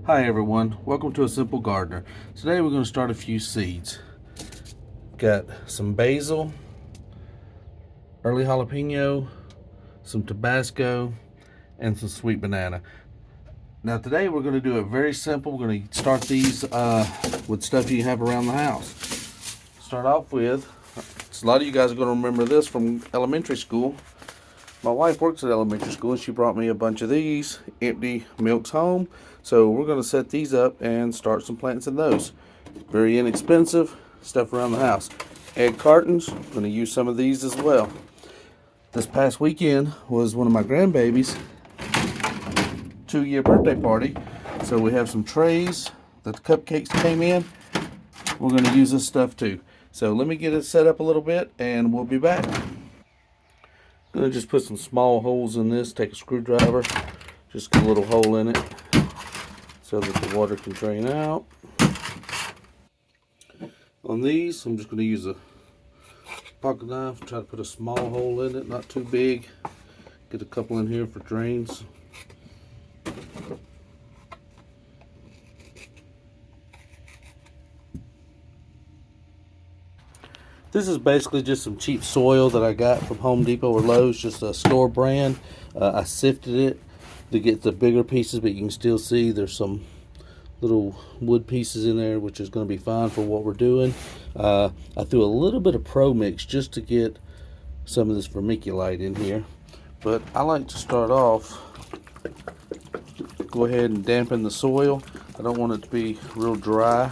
Hi everyone, welcome to A Simple Gardener. Today we're going to start a few seeds. Got some basil, early jalapeno, some Tabasco, and some sweet banana. Now today we're going to do it very simple. We're going to start these with stuff you have around the house. Start off with, a lot of you guys are going to remember this from elementary school. My wife works at elementary school and she brought me a bunch of these, Empty Milks Home. So we're going to set these up and start some plants in those. Very inexpensive stuff around the house. Egg cartons, I'm going to use some of these as well. This past weekend was one of my grandbabies' 2-year birthday party. So we have some trays that the cupcakes came in. We're going to use this stuff too. So let me get it set up a little bit and we'll be back. I'm going to just put some small holes in this, take a screwdriver, just get a little hole in it so that the water can drain out. On these, I'm just going to use a pocket knife, try to put a small hole in it, not too big. Get a couple in here for drains. This is basically just some cheap soil that I got from Home Depot or Lowe's, just a store brand. I sifted it to get the bigger pieces, but you can still see there's some little wood pieces in there, which is going to be fine for what we're doing. I threw a little bit of Pro Mix just to get some of this vermiculite in here. But I like to start off, go ahead and dampen the soil. I don't want it to be real dry.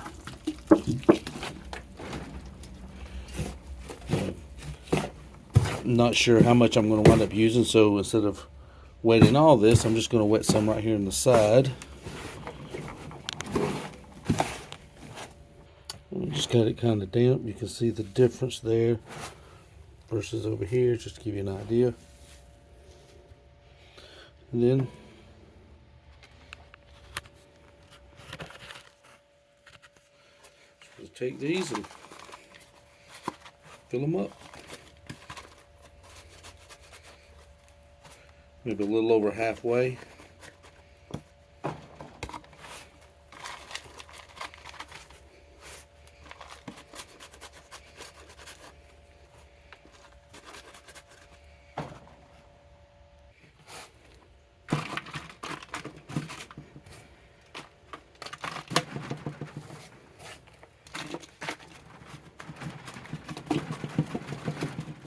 I'm not sure how much I'm going to wind up using, so instead of wetting all this, I'm just going to wet some right here on the side. Just got it kind of damp. You can see the difference there versus over here, just to give you an idea. And then just take these and fill them up. Maybe a little over halfway.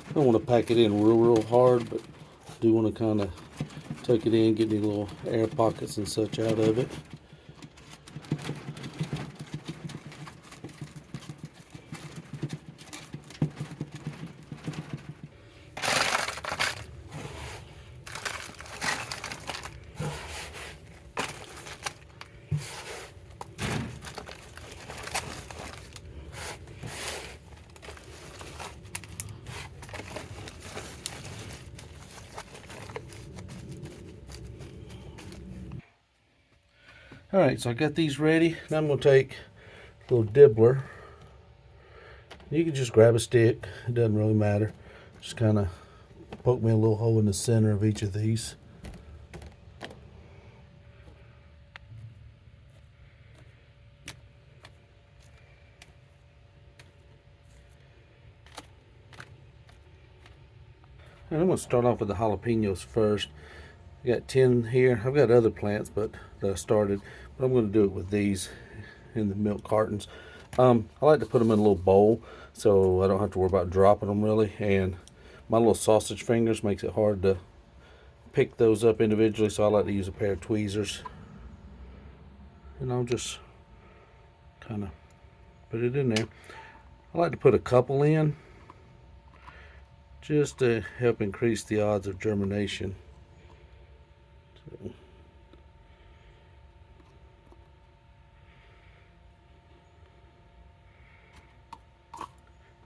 I don't want to pack it in real hard, but I do want to kind of tuck it in, get any little air pockets and such out of it. Alright, so I got these ready. Now I'm going to take a little dibbler. You can just grab a stick, it doesn't really matter. Just kind of poke me a little hole in the center of each of these. And I'm going to start off with the jalapenos first. I got 10 here. I've got other plants that I started, but I'm going to do it with these in the milk cartons. I like to put them in a little bowl so I don't have to worry about dropping them really. And my little sausage fingers makes it hard to pick those up individually, so I like to use a pair of tweezers. And I'll just kind of put it in there. I like to put a couple in just to help increase the odds of germination. So.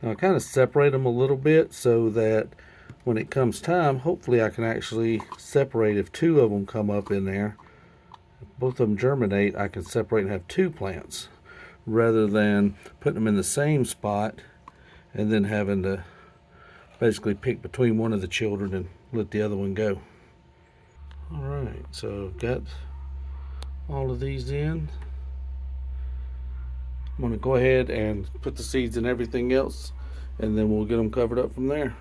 Now I kind of separate them a little bit so that when it comes time, hopefully I can actually separate. If 2 of them come up in there, if both of them germinate, I can separate and have 2 plants rather than putting them in the same spot and then having to basically pick between one of the children and let the other one go. Alright, so I've got all of these in. I'm going to go ahead and put the seeds and everything else, and then we'll get them covered up from there.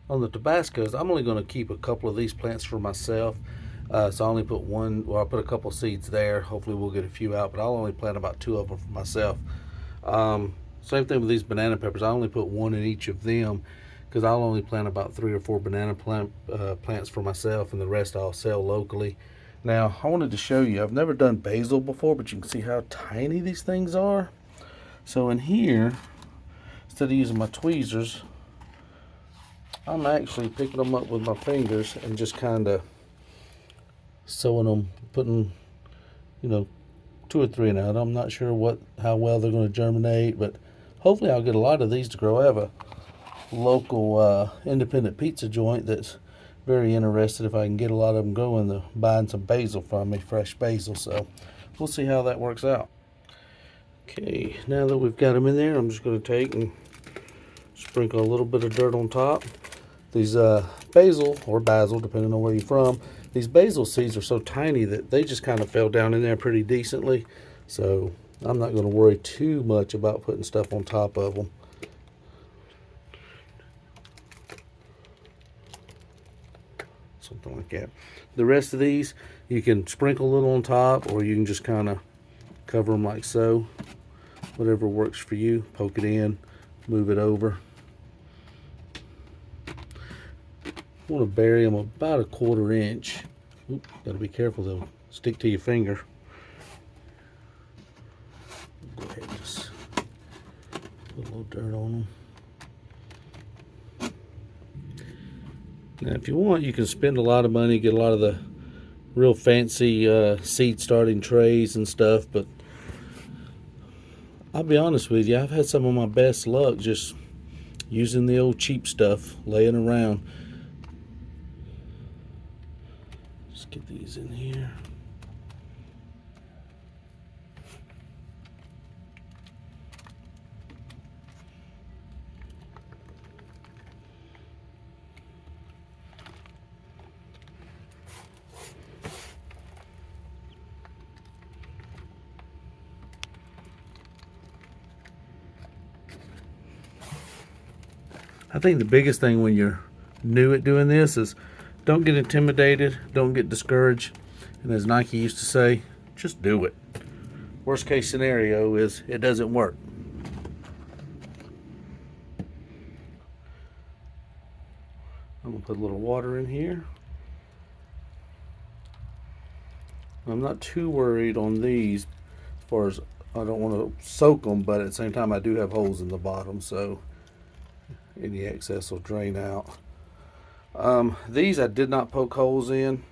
On the Tabascos, I'm only going to keep a couple of these plants for myself. So I only put one, well, I put a couple seeds there. Hopefully we'll get a few out, but I'll only plant about 2 of them for myself. Same thing with these banana peppers. I only put 1 in each of them because I'll only plant about 3 or 4 banana plants for myself, and the rest I'll sell locally. Now, I wanted to show you, I've never done basil before, but you can see how tiny these things are. So in here, instead of using my tweezers, I'm actually picking them up with my fingers and just kind of sowing them, putting, 2 or 3 in out. I'm not sure how well they're going to germinate, but hopefully I'll get a lot of these to grow. I have a local independent pizza joint that's very interested if I can get a lot of them going, buying some basil from me, fresh basil. So we'll see how that works out. Okay, now that we've got them in there, I'm just going to take and sprinkle a little bit of dirt on top. These basil, or basil, depending on where you're from, these basil seeds are so tiny that they just kind of fell down in there pretty decently. So I'm not going to worry too much about putting stuff on top of them. Something like that. The rest of these, you can sprinkle a little on top, or you can just kind of cover them like so. Whatever works for you. Poke it in, move it over. You want to bury them about 1/4 inch. Oop, gotta be careful, they'll stick to your finger. Go ahead and just put a little dirt on them. Now, if you want, you can spend a lot of money, get a lot of the real fancy seed starting trays and stuff, but I'll be honest with you, I've had some of my best luck just using the old cheap stuff laying around. Just get these in here. I think the biggest thing when you're new at doing this is don't get intimidated, don't get discouraged, and as Nike used to say, just do it. Worst case scenario is it doesn't work. I'm going to put a little water in here. I'm not too worried on these as far as I don't want to soak them, but at the same time I do have holes in the bottom, so any excess will drain out. These I did not poke holes in,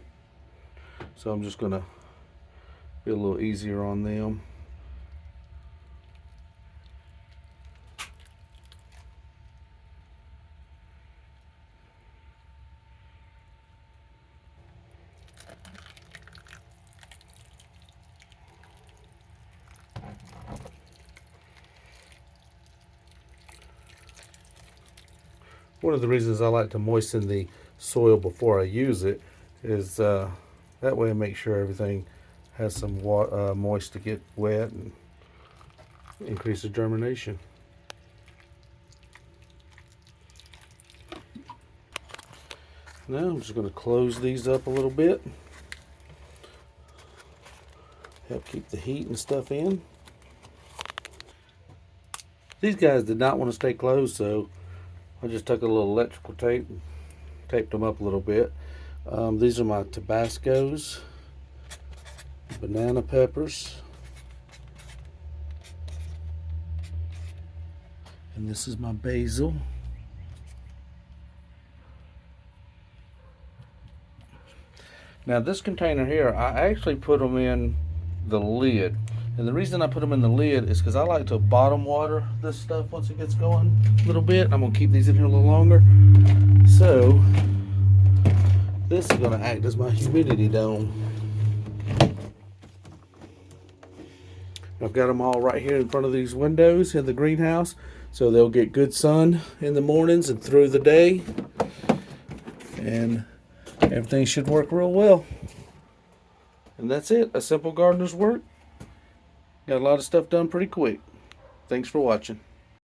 so I'm just going to be a little easier on them. One of the reasons I like to moisten the soil before I use it is that way I make sure everything has some moist to get wet and increase the germination. Now I'm just going to close these up a little bit. Help keep the heat and stuff in. These guys did not want to stay closed, so I just took a little electrical tape and taped them up a little bit. These are my Tabascos, banana peppers, and this is my basil. Now this container here, I actually put them in the lid. And the reason I put them in the lid is because I like to bottom water this stuff once it gets going a little bit. I'm going to keep these in here a little longer. So this is going to act as my humidity dome. I've got them all right here in front of these windows in the greenhouse, so they'll get good sun in the mornings and through the day. And everything should work real well. And that's it. A simple gardener's work. Got a lot of stuff done pretty quick. Thanks for watching.